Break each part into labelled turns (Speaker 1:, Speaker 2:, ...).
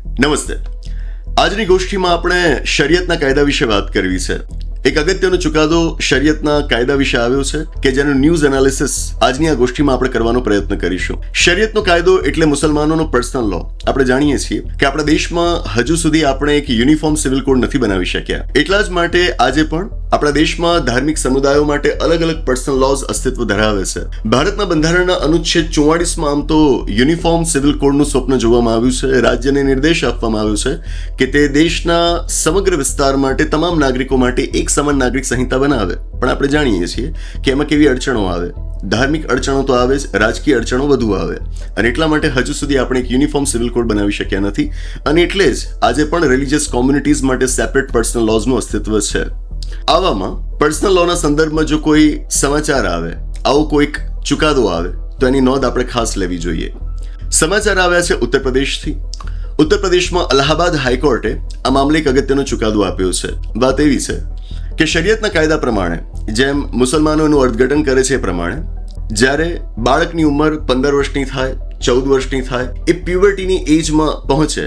Speaker 1: નમસ્તે. આજની ગોષ્ઠીમાં આપણે શરિયતના કાયદા વિશે વાત કરવી છે. એક અગત્યનો ચુકાદો શરિયતના કાયદા વિશે આવ્યો છે કે જેનું ન્યૂઝ એનાલિસિસ આજની આ ગોષ્ઠીમાં આપણે કરવાનો પ્રયત્ન કરીશું. શરિયતનો કાયદો એટલે મુસલમાનોનો પર્સનલ લો. આપણે જાણીએ છીએ કે આપણા દેશમાં હજુ સુધી આપણે એક યુનિફોર્મ સિવિલ કોડ નથી બનાવી શક્યા. એટલા જ માટે આજે પણ આપણા દેશમાં ધાર્મિક સમુદાયો માટે અલગ અલગ પર્સનલ લોઝ અસ્તિત્વ ધરાવે છે. ભારતના બંધારણના અનુચ્છેદ 44માં આમ તો યુનિફોર્મ સિવિલ કોડનું સ્વપ્ન જોવામાં આવ્યું છે. રાજ્યને નિર્દેશ આપવામાં આવ્યો છે કે તે દેશના સમગ્ર વિસ્તાર માટે તમામ નાગરિકો માટે એક સમાન નાગરિક સંહિતા બનાવે. પણ આપણે જાણીએ છીએ કે એમાં કેવી અડચણો આવે. ધાર્મિક અડચણો તો આવે જ, રાજકીય અડચણો વધુ આવે, અને એટલા માટે હજુ સુધી આપણે એક યુનિફોર્મ સિવિલ કોડ બનાવી શક્યા નથી. અને એટલે જ આજે પણ રિલિજિયસ કોમ્યુનિટીઝ માટે સેપરેટ પર્સનલ લોઝનું અસ્તિત્વ છે. આવામાં પર્સનલ લોના સંદર્ભમાં જો કોઈ સમાચાર આવે, આવો કોઈક ચુકાદો આવે, તો એની નોંધ આપણે ખાસ લેવી જોઈએ. સમાચાર આવ્યા છે ઉત્તર પ્રદેશથી. ઉત્તર પ્રદેશમાં અલ્હાબાદ હાઈકોર્ટે આ મામલે એક અગત્યનો ચુકાદો આપ્યો છે. વાત એવી છે કે શરિયતના કાયદા પ્રમાણે, જેમ મુસલમાનોનું અર્થઘટન કરે છે એ પ્રમાણે, જ્યારે બાળકની ઉંમર 15 વર્ષની થાય, 14 વર્ષની થાય, એ પ્યુબર્ટીની એજમાં પહોંચે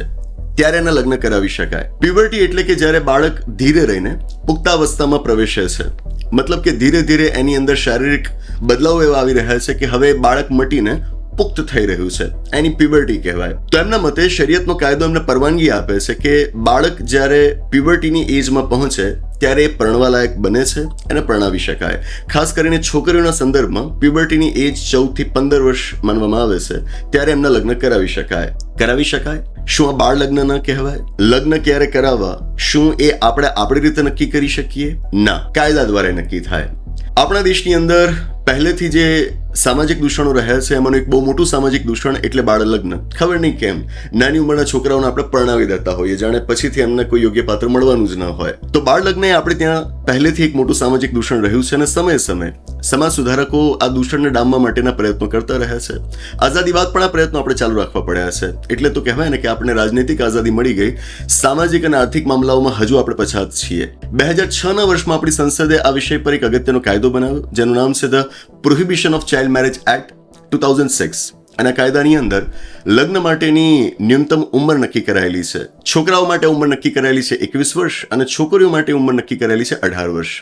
Speaker 1: ત્યારે એના લગ્ન કરાવી શકાય. પ્યુબર્ટી એટલે કે જ્યારે બાળક ધીરે રહીને પુખ્તાવસ્થામાં પ્રવેશે છે. મતલબ કે ધીરે ધીરે એની અંદર શારીરિક બદલાવ એવા આવી રહ્યા છે કે હવે બાળક મટીને પુખ્ત થઈ રહ્યું છે, એની પ્યુબર્ટી કહેવાય. તો એમના મતે શરિયતનો કાયદો એમને પરવાનગી આપે છે કે બાળક જ્યારે પ્યુબર્ટીની એજમાં પહોંચે ત્યારે એ પરણવા લાયક બને છે, એને પરણાવી શકાય. ખાસ કરીને છોકરીઓના સંદર્ભમાં પ્યુબર્ટીની એજ 14 થી 15 વર્ષ માનવામાં આવે છે, ત્યારે એમના લગ્ન કરાવી શકાય. કરાવી શકાય. શું આ બાળ લગ્ન ન કહેવાય? લગ્ન ક્યારે કરાવવા, શું એ આપણે આપણી રીતે નક્કી કરી શકીએ? ના, કાયદા દ્વારા નક્કી થાય. આપણા દેશની અંદર પહેલેથી જે સામાજિક દૂષણો રહ્યા છે એમાંનું એક બહુ મોટું સામાજિક દૂષણ એટલે બાળ લગ્ન. ખબર નહીં કેમ નાની ઉંમરના છોકરાઓને આપણે પરણાવી દેતા હોઈએ, જાણે પછીથી એમને કોઈ યોગ્ય પાત્ર મળવાનું જ ન હોય. તો બાળ લગ્ન એ આપણે ત્યાં પહેલેથી એક મોટું સામાજિક દૂષણ રહ્યું છે, અને સમયે સમયે સમાજ સુધારકો આ દૂષણને ડામવા માટેના પ્રયત્નો કરતા રહ્યા છે. આઝાદી બાદ પણ આ પ્રયત્નો આપણે ચાલુ રાખવા પડ્યા છે. એટલે તો કહેવાય ને કે આપણને રાજનૈતિક આઝાદી મળી ગઈ, સામાજિક અને આર્થિક મામલાઓમાં હજુ આપણે પછાત છીએ. 2006ના વર્ષમાં આપણી સંસદે આ વિષય પર એક અગત્યનો કાયદો બનાવ્યો, જેનું નામ છે the prohibition of child marriage act 2006. અને આ કાયદાની અંદર લગ્ન માટેની ન્યૂનતમ ઉંમર નક્કી કરાયેલી છે. છોકરાઓ માટે ઉંમર નક્કી કરાયેલી છે 21 વર્ષ અને છોકરીઓ માટે ઉંમર નક્કી કરાયેલી છે 18 વર્ષ.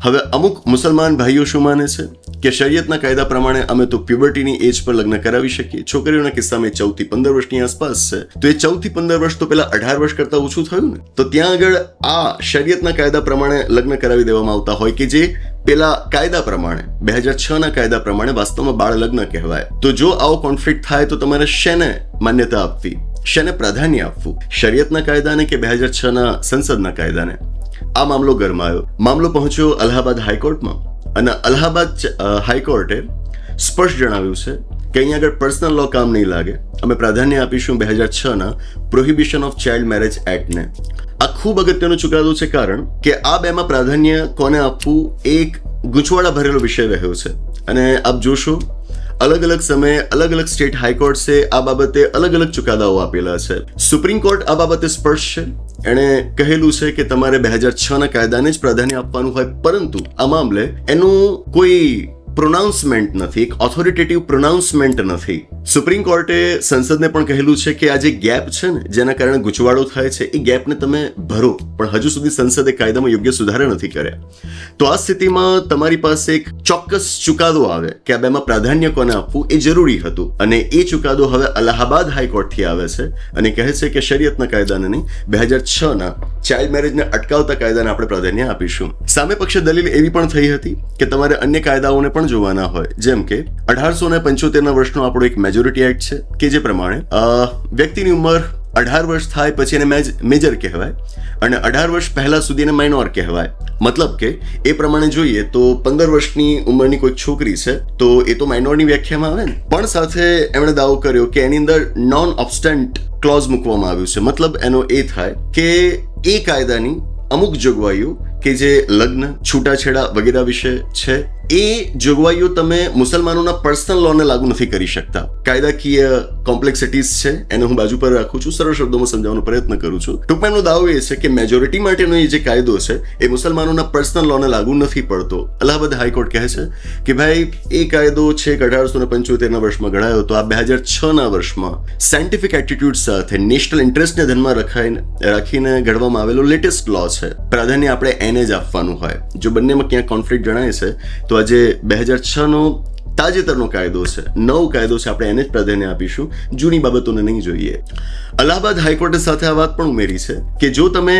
Speaker 1: હવે અમુક મુસલમાન ભાઈઓ શું માને છે કે શરિયતના કાયદા પ્રમાણે અમે તો પ્યુબર્ટીની એજ પર લગ્ન કરાવી શકીએ. છોકરીઓના કિસ્સામાં 14 થી 15 વર્ષની આસપાસ છે, તો એ 14 થી 15 વર્ષ તો પેલા 18 વર્ષ કરતા ઓછું થયું ને. તો ત્યાં આગળ આ શરિયતના કાયદા પ્રમાણે લગ્ન કરાવી દેવામાં આવતા હોય કે જે પેલા કાયદા પ્રમાણે 2006ના કાયદા પ્રમાણે વાસ્તવમાં બાળ લગ્ન કહેવાય. તો જો આવો કોન્ફ્લિક્ટ થાય તો તમારે શેને માન્યતા આપવી, શેને પ્રાધાન્ય આપવું, શરિયતના કાયદાને કે 2006ના સંસદના કાયદાને? આ મામલો ગરમાયો. મામલો પહોંચ્યો અલ્હાબાદ હાઈકોર્ટમાં, અને અલ્હાબાદ હાઈકોર્ટે સ્પષ્ટ જણાવ્યું છે કે અહીંયા આગળ પર્સનલ લો કામ નહીં લાગે. અમે પ્રાધાન્ય આપીશું 2006ના પ્રોહિબિશન ઓફ ચાઇલ્ડ મેરેજ એક્ટને. આ ખૂબ અગત્યનો ચુકાદો છે, કારણ કે આ બેમાં પ્રાધાન્ય કોને આપવું એક ગૂંચવાડા ભરેલો વિષય રહ્યો છે. અને આપ જોશો અલગ અલગ સમયે અલગ અલગ સ્ટેટ હાઈકોર્ટ્સે આ બાબતે અલગ અલગ ચુકાદાઓ આપેલા છે. સુપ્રીમ કોર્ટ આ બાબતે સ્પષ્ટ છે. એણે કહેલું છે કે તમારે 2006ના કાયદાને જ પ્રાધાન્ય આપવાનું હોય, પરંતુ આ મામલે એનું કોઈ પ્રોનાઉન્સમેન્ટ નથી, એક ઓથોરિટેટિવ પ્રોનાઉન્સમેન્ટ નથી. સુપ્રીમ કોર્ટે સંસદને પણ કહેલું છે કે આ જે ગેપ છે ને, જેના કારણે ગૂંચવાડો થાય છે, એ ગેપને તમે ભરો. પણ હજુ સુધી સંસદે કાયદામાં યોગ્ય સુધારા નથી કર્યા. તો આ સ્થિતિમાં તમારી પાસે એક ચોક્કસ ચુકાદો આવે કે આ બેમાં પ્રાધાન્ય કોને આપવું એ જરૂરી હતું. અને એ ચુકાદો હવે અલ્હાબાદ હાઈકોર્ટથી આવે છે અને કહે છે કે શરિયતના કાયદાને નહીં, 2006ના ચાઇલ્ડ મેરેજને અટકાવતા કાયદાને આપણે પ્રાધાન્ય આપીશું. સામે પક્ષે દલીલ એવી પણ થઈ હતી કે તમારે અન્ય કાયદાઓને પણ જોવાના હોય, જેમ કે 1875ના વર્ષનો આપણો એક મેજોરિટી એક્ટ છે કે જે પ્રમાણે વ્યક્તિની ઉંમર 18 વર્ષ થાય પછી એને મેજર કહેવાય, અને 18 વર્ષ પહેલા સુધી એને માઇનોર કહેવાય. મતલબ કે એ પ્રમાણે જોઈએ તો 15 વર્ષની ઉંમરની કોઈ છોકરી છે તો એ તો માઇનોરની વ્યાખ્યામાં આવે ને. પણ સાથે એમણે દાવો કર્યો કે એની અંદર નોન ઓબ્સ્ટન્ટ ક્લોઝ મૂકવામાં આવ્યું છે. મતલબ એનો એ થાય કે એ કાયદાની અમુક જોગવાઈઓ કે જે લગ્ન, છૂટાછેડા વગેરે વિશે છે, એ જોગવાઈઓ તમે મુસલમાનોના પર્સનલ લોને લાગુ નથી કરી શકતા. કાયદાકીય કોમ્પ્લેક્સિટીઝ છે, એને હું બાજુ પર રાખું છું, સરળ શબ્દોમાં સમજાવવાનો પ્રયત્ન કરું છું. ટૂંકમાં એમનો દાવો એ છે કે મેજોરિટી માટેનો એ જે કાયદો છે એ મુસલમાનોના પર્સનલ લોને લાગુ નથી પડતો. અલ્હાબાદ હાઈકોર્ટ કહે છે કે ભાઈ એ કાયદો છે 1875ના વર્ષમાં ઘડાયો હતો. આ 2006ના વર્ષમાં સાયન્ટિફિક એટીટ્યુડ સાથે નેશનલ ઇન્ટરેસ્ટને ધ્યાનમાં રાખીને ઘડવામાં આવેલો લેટેસ્ટ લો છે. પ્રાધાન્ય આપણે એને જ આપવાનું હોય. જો બંનેમાં ક્યાંક કોન્ફ્લિક્ટ જણાય છે તો આજે 2006નો તાજેતરનો કાયદો છે, નવો કાયદો છે, આપણે એને જ પ્રાધાન્ય આપીશું, જૂની બાબતોને નહીં જોઈએ. અલ્હાબાદ હાઈકોર્ટે સાથે આ વાત પણ ઉમેરી છે કે જો તમે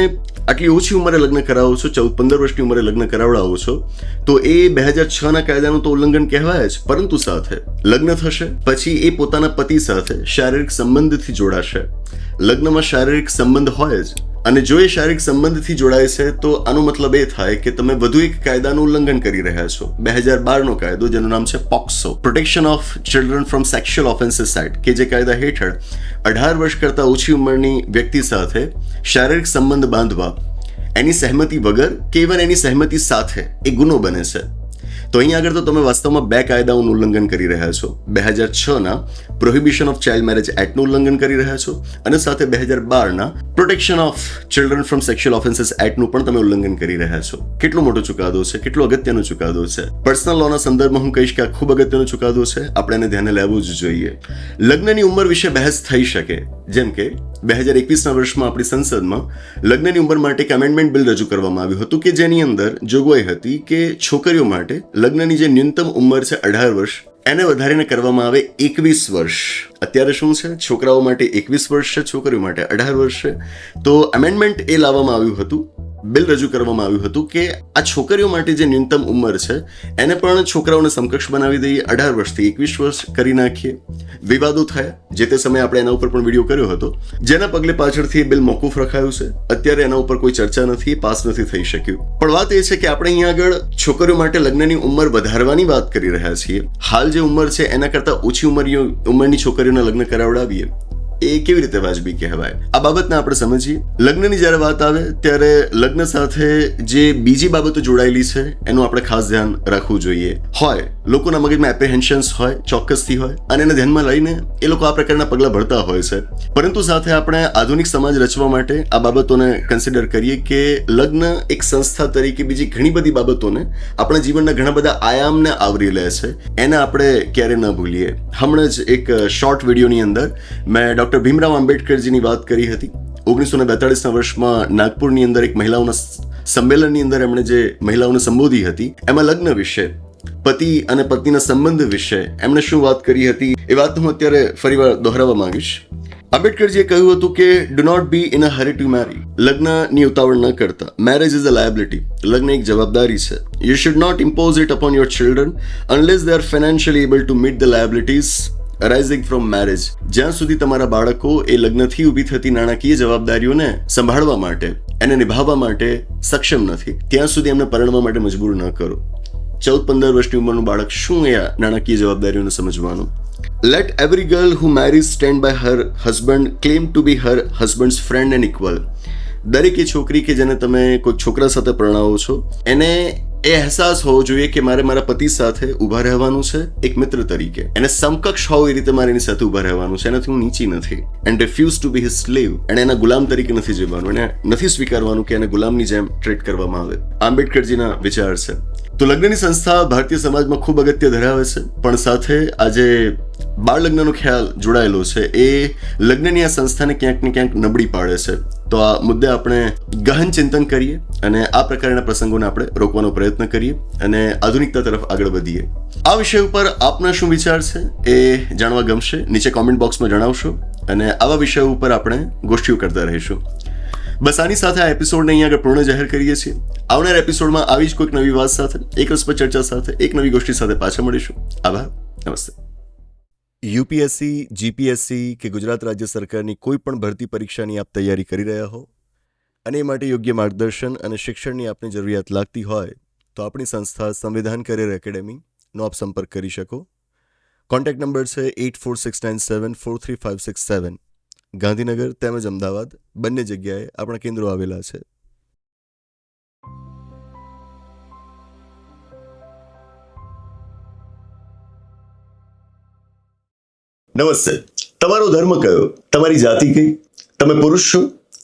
Speaker 1: આટલી ઓછી ઉંમરે લગ્ન કરાવો છો, 14-15 વર્ષની ઉંમરે લગ્ન કરાવડાવો છો, તો એ 2006ના કાયદાનું તો ઉલ્લંઘન કહેવાય જ, પરંતુ સાથે લગ્ન થશે પછી એ પોતાના પતિ સાથે શારીરિક સંબંધથી જોડાશે. લગ્નમાં શારીરિક સંબંધ હોય જ, અને જો એ શારીરિક સંબંધથી જોડાય છે તો આનો મતલબ એ થાય કે તમે વધુ એક કાયદાનું ઉલ્લંઘન કરી રહ્યા છો. 2012નો કાયદો જેનું નામ છે POCSO, protection of children from sexual offences act, કે જે કાયદા હેઠળ 18 વર્ષ કરતા ઓછી ઉંમરની વ્યક્તિ સાથે શારીરિક સંબંધ બાંધવા એની સહેમતિ વગર કે ઇવન એની સહેમતિ સાથે એ ગુનો બને છે. તો અહીં આગળ તો તમે વાસ્તવમાં બે કાયદાઓનું ઉલ્લંઘન કરી રહ્યા છો. 2006ના પ્રોહિબિશન ઓફ ચાઇલ્ડ મેરેજ એક્ટનું ઉલ્લંઘન કરી રહ્યા છો અને સાથે 2012ના protection of children from sexual offences એક્ટનું પણ તમે ઉલ્લંઘન કરી રહ્યા છો. કેટલો મોટો ચુકાદો છે, કેટલો અગત્યનો ચુકાદો છે. પર્સનલ લોના સંદર્ભમાં હું કહીશ કે આ ખૂબ અગત્યનો ચુકાદો છે, આપણે એને ધ્યાને લેવું જ જોઈએ. લગ્નની ઉંમર વિશે બહેસ થઈ શકે, જેમ કે 2021ના વર્ષમાં આપણી સંસદમાં લગ્નની ઉંમર માટે એક અમેન્ડમેન્ટ બિલ રજૂ કરવામાં આવ્યું હતું કે જેની અંદર જોગવાઈ હતી કે છોકરીઓ માટે લગ્નની જે ન્યૂનતમ ઉંમર છે 18 વર્ષ, એને વધારીને કરવામાં આવે 21 વર્ષ. અત્યારે શું છે, છોકરાઓ માટે 21 વર્ષ છે, છોકરીઓ માટે 18 વર્ષ છે. તો અમેન્ડમેન્ટ એ લાવવામાં આવ્યું હતું, બિલ રજૂ કરવામાં આવ્યું હતું કે આ છોકરીઓ માટે જે ન્યૂનતમ ઉંમર છે એને પણ છોકરાઓને સમકક્ષ બનાવી દઈએ, 18 વર્ષથી 21 વર્ષ કરી નાખીએ. વિવાદો થયા, જે તે સમયે આપણે એના ઉપર પણ વિડીયો કર્યો હતો, જેના પગલે પાછળથી બિલ મોકૂફ રખાયું છે. અત્યારે એના ઉપર કોઈ ચર્ચા નથી, પાસ નથી થઈ શક્યું. પણ વાત એ છે કે આપણે અહીંયા આગળ છોકરીઓ માટે લગ્નની ઉંમર વધારવાની વાત કરી રહ્યા છીએ. હાલ જે ઉંમર છે એના કરતાં ઓછી ઉંમરની છોકરીઓના લગ્ન કરાવડાવીએ એ કેવી રીતે વાજબી કહેવાય? આ બાબતને આપણે સમજીએ. લગ્નની જ્યારે વાત આવે ત્યારે લગ્ન સાથે જે બીજી બાબતો જોડાયેલી છે એનું આપણે ખાસ ધ્યાન રાખવું જોઈએ. હોય લોકોના મગજમાં એપ્રિહેન્શન્સ હોય, ચોક્કસથી હોય, અને એને ધ્યાનમાં લઈને એ લોકો આ પ્રકારના પગલાં ભરતા હોય છે. પરંતુ સાથે આપણે આધુનિક સમાજ રચવા માટે આ બાબતોને કન્સિડર કરીએ કે લગ્ન એક સંસ્થા તરીકે બીજી ઘણી બધી બાબતોને આપણા જીવનના ઘણા બધા આયામને આવરી લે છે. એને આપણે ક્યારે ન ભૂલીએ. હમણાં જ એક શોર્ટ વિડીયોની અંદર મેં ડોક્ટર ભીમરાવ આંબેડકરજીની વાત કરી હતી. 1942ના વર્ષમાં નાગપુરની અંદર એક મહિલાઓના સંમેલનની અંદર એમણે જે મહિલાઓને સંબોધી હતી એમાં લગ્ન વિશે, પતિ અને પત્નીના સંબંધ વિશે એમણે શું વાત કરી હતી એ વાત હું અત્યારે ફરીવાર દોહરાવવા માંગીશ. આંબેડકરજીએ કહ્યું હતું કે do not be in a hurry to marry. લગ્નની ઉતાવળ ન કરતા. Marriage is a liability. લગ્ન એક જવાબદારી છે. You should not impose it upon your children unless they are financially able to meet the liabilities arising from marriage. જ્યાં સુધી તમારા બાળકો એ લગ્નથી ઊભી થતી નાણાકીય જવાબદારીઓને સંભાળવા માટે, એને નિભાવવા માટે સક્ષમ નથી, ત્યાં સુધી એમને પરણવા માટે મજબૂર ન કરો. 14-15 વર્ષની ઉંમરનું બાળક શું એ નાણાકીય જવાબદારીઓને સમજવાનું? Let every girl who marries stand by her husband claim to be her husband's friend and equal. દરેક એ છોકરી કે જેને તમે કોઈ છોકરા સાથે પરણાવો છો એને એ અહેસાસ હોવો જોઈએ કે મારે મારા પતિ સાથે ઊભા રહેવાનું છે એક મિત્ર તરીકે. એને સમકક્ષ હોવ એ રીતે મારે એની સાથે ઊભા રહેવાનું છે. એનાથી હું નીચી નથી. And refuse to be his slave. એને એના ગુલામ તરીકે નથી જીવવાનું. એને નથી સ્વીકારવાનું કે એને ગુલામની જેમ ટ્રીટ કરવામાં આવે. આંબેડકરજીના વિચાર છે. તો લગ્નની સંસ્થા ભારતીય સમાજમાં ખૂબ અગત્ય ધરાવે છે, પણ સાથે આજે બાળ લગ્નનો ખ્યાલ જોડાયેલો છે એ લગ્નની આ સંસ્થાને ક્યાંક ને ક્યાંક નબળી પાડે છે. તો આ મુદ્દે આપણે ગહન ચિંતન કરીએ અને આ પ્રકારના પ્રસંગોને આપણે રોકવાનો પ્રયત્ન કરીએ અને આધુનિકતા તરફ આગળ વધીએ. આ વિષય ઉપર આપના શું વિચાર છે એ જાણવા ગમશે. નીચે કોમેન્ટ બોક્સમાં જણાવશો અને આવા વિષયો ઉપર આપણે ગોષ્ઠીઓ કરતા રહીશું. બસ આની સાથે આ એપિસોડને અહીંયા આગળ પૂર્ણ જાહેર કરીએ છીએ. આવનાર એપિસોડમાં આવી જ કોઈક નવી વાત સાથે, એક રસપ્રદ ચર્ચા સાથે, એક નવી ગોષ્ઠી સાથે પાછા મળીશું. આભાર. નમસ્તે. યુપીએસસી, જીપીએસસી કે ગુજરાત રાજ્ય સરકારની કોઈ પણ ભરતી પરીક્ષાની આપ તૈયારી કરી રહ્યા હો અને એ માટે યોગ્ય માર્ગદર્શન અને શિક્ષણની આપની જરૂરિયાત લાગતી હોય તો આપણી સંસ્થા સંવિધાન કરિયર એકેડેમીનો આપ સંપર્ક કરી શકો. કોન્ટેક્ટ નંબર છે 8469743567. ગાંધીનગર તેમજ અમદાવાદ બંને જગ્યાએ આપણા કેન્દ્રો આવેલા છે. નમસ્તે. તમારો ધર્મ કયો? તમારી જાતિ કઈ? તમે પુરુષ છો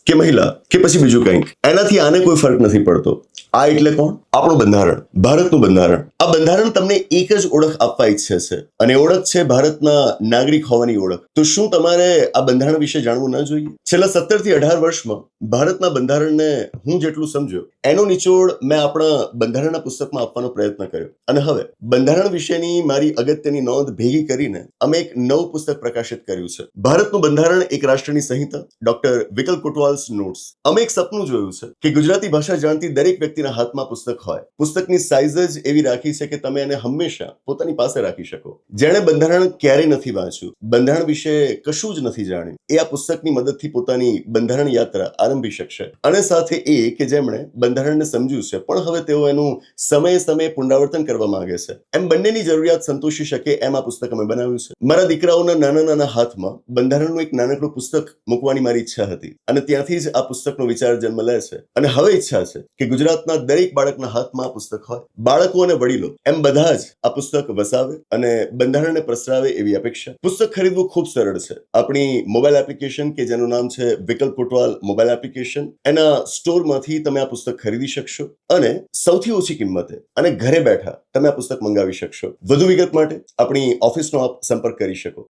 Speaker 1: કે મહિલા કે પછી બીજું કંઈક? એનાથી આને કોઈ ફરક નથી પડતો. આ એટલે કોણ? આપણું બંધારણ, ભારતનું બંધારણ. આ બંધારણ તમને એક જ ઓળખ આપવા ઈચ્છે છે અને ઓળખ છે ભારતના નાગરિક હોવાની ઓળખ. તો શું તમારે આ બંધારણ વિશે જાણવું ન જોઈએ? છેલ્લા 17 થી 18 વર્ષમાં ભારતના બંધારણને હું જેટલું સમજ્યો એનો નિચોડ મેં આપણા બંધારણના પુસ્તકમાં આપવાનો પ્રયત્ન કર્યો અને હવે બંધારણ વિશેની મારી અગત્યની નોંધ ભેગી કરીને અમે એક નવું પુસ્તક પ્રકાશિત કર્યું છે. ભારતનું બંધારણ એક રાષ્ટ્રની સંહિતા, ડોક્ટર વિકલ કોટવાલ્સ નોટ્સ. અમે એક સપનું જોયું છે કે ગુજરાતી ભાષા જાણતી દરેક વ્યક્તિના હાથમાં પુસ્તક હોય. પુસ્તકની સાઇઝ જ એવી રાખી છે કે તમે એને હંમેશા પોતાની પાસે રાખી શકો. જેણે બંધારણ ક્યારેય નથી વાંચ્યું, બંધારણ વિશે કશું જ નથી જાણ્યું, એ આ પુસ્તકની મદદથી પોતાની બંધારણ યાત્રા આરંભી શકશે. અને સાથે એ કે જેમણે બંધારણને સમજ્યું છે પણ હવે તેઓ એનું સમયે સમયે પુનરાવર્તન કરવા માંગે છે, એમ બંનેની જરૂરિયાત સંતોષી શકે એમ આ પુસ્તક અમે બનાવ્યું છે. મારા દીકરાઓના નાના નાના હાથમાં બંધારણનું એક નાનકડું પુસ્તક મૂકવાની મારી ઈચ્છા હતી અને ત્યાંથી જ આ પુસ્તકનો વિચાર જન્મ લે છે. અને હવે ઈચ્છા છે કે ગુજરાતના દરેક બાળકના હાથમાં આ પુસ્તક હોય. બાળકો અને વડીલો એમ બધા જ આ પુસ્તક વસાવે અને બંધારણને પ્રસરાવે એવી અપેક્ષા. પુસ્તક ખરીદવું ખૂબ સરળ છે. આપણી મોબાઈલ એપ્લિકેશન કે જેનું નામ છે વિકલ કોટવાલ મોબાઈલ એપ્લિકેશન, એના સ્ટોરમાંથી તમે આ પુસ્તક ખરીદી શકશો અને સૌથી ઓછી કિંમતે અને ઘરે બેઠા તમે આ પુસ્તક મંગાવી શકશો. વધુ વિગત માટે આપણી ઓફિસનો આપ સંપર્ક કરી શકો.